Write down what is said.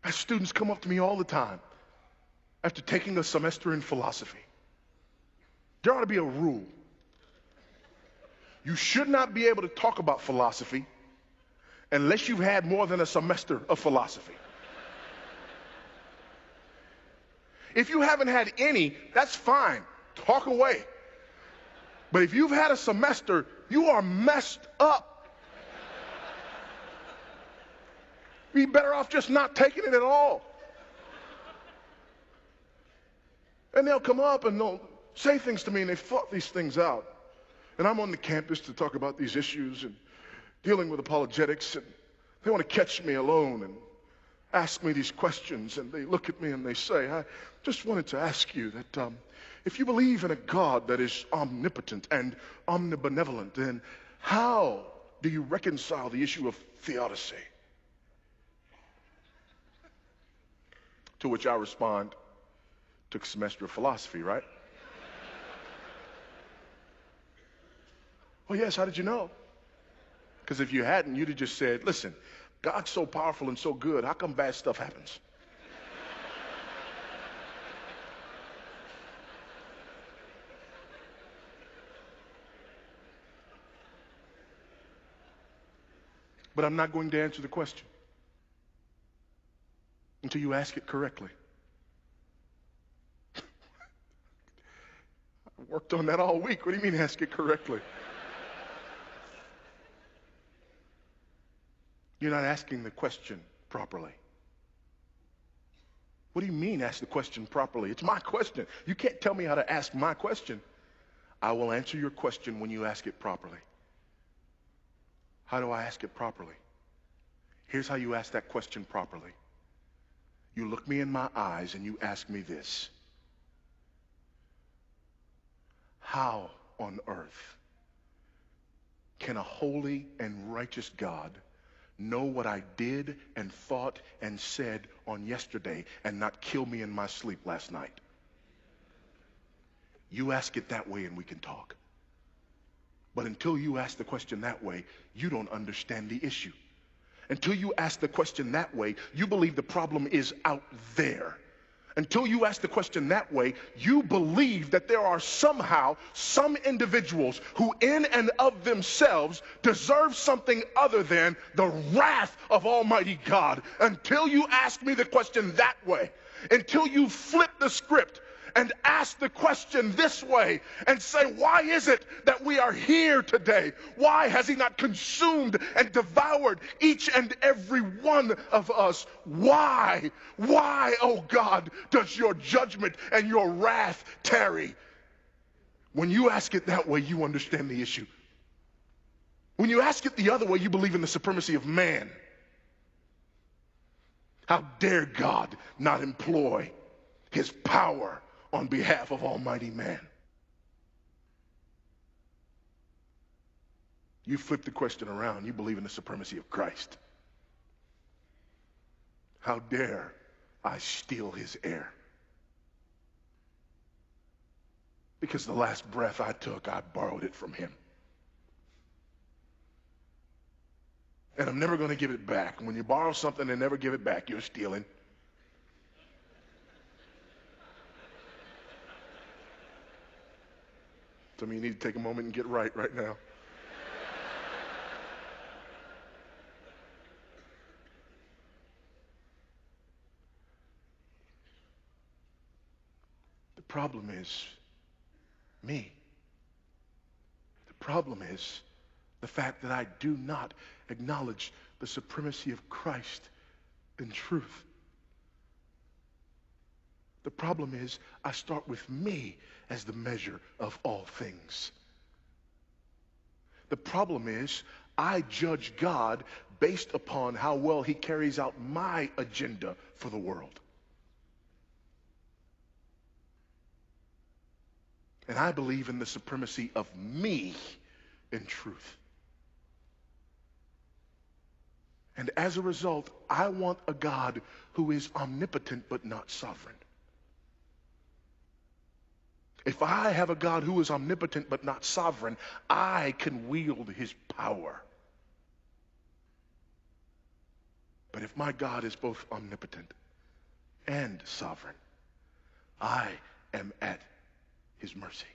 I have students come up to me all the time after taking a semester in philosophy. There ought to be a rule. You should not be able to talk about philosophy unless you've had more than a semester of philosophy. If you haven't had any, that's fine. Talk away. But if you've had a semester, you are messed up. You'd be better off just not taking it at all. And they'll come up and they'll say things to me, and they've thought these things out. And I'm on the campus to talk about these issues and dealing with apologetics, and they want to catch me alone and ask me these questions, and they look at me and they say, I just wanted to ask you that if you believe in a God that is omnipotent and omnibenevolent, then how do you reconcile the issue of theodicy? To which I respond, took a semester of philosophy, right? Well, yes, how did you know? Because if you hadn't, you'd have just said, listen, God's so powerful and so good, how come bad stuff happens? But I'm not going to answer the question until you ask it correctly. I worked on that all week. What do you mean ask it correctly? You're not asking the question properly. What do you mean ask the question properly? It's my question. You can't tell me how to ask my question. I will answer your question when you ask it properly. How do I ask it properly? Here's how you ask that question properly. You look me in my eyes and you ask me this. How on earth can a holy and righteous God know what I did and thought and said on yesterday and not kill me in my sleep last night? You ask it that way and we can talk. But until you ask the question that way, you don't understand the issue. Until you ask the question that way, you believe the problem is out there. Until you ask the question that way, you believe that there are somehow some individuals who in and of themselves deserve something other than the wrath of Almighty God. Until you ask me the question that way, until you flip the script and ask the question this way and say, why is it that we are here today? Why has he not consumed and devoured each and every one of us? Why, oh God, does your judgment and your wrath tarry? When you ask it that way, you understand the issue. When you ask it the other way, you believe in the supremacy of man. How dare God not employ his power on behalf of almighty man? You flip the question around. You believe in the supremacy of Christ. How dare I steal his air? Because the last breath I took, I borrowed it from him. And I'm never going to give it back. When you borrow something and never give it back, you're stealing. Some of you need to take a moment and get right now. The problem is me. The problem is the fact that I do not acknowledge the supremacy of Christ in truth. The problem is I start with me as the measure of all things. The problem is I judge God based upon how well he carries out my agenda for the world. And I believe in the supremacy of me in truth. And as a result, I want a God who is omnipotent but not sovereign. If I have a God who is omnipotent but not sovereign, I can wield his power. But if my God is both omnipotent and sovereign, I am at his mercy.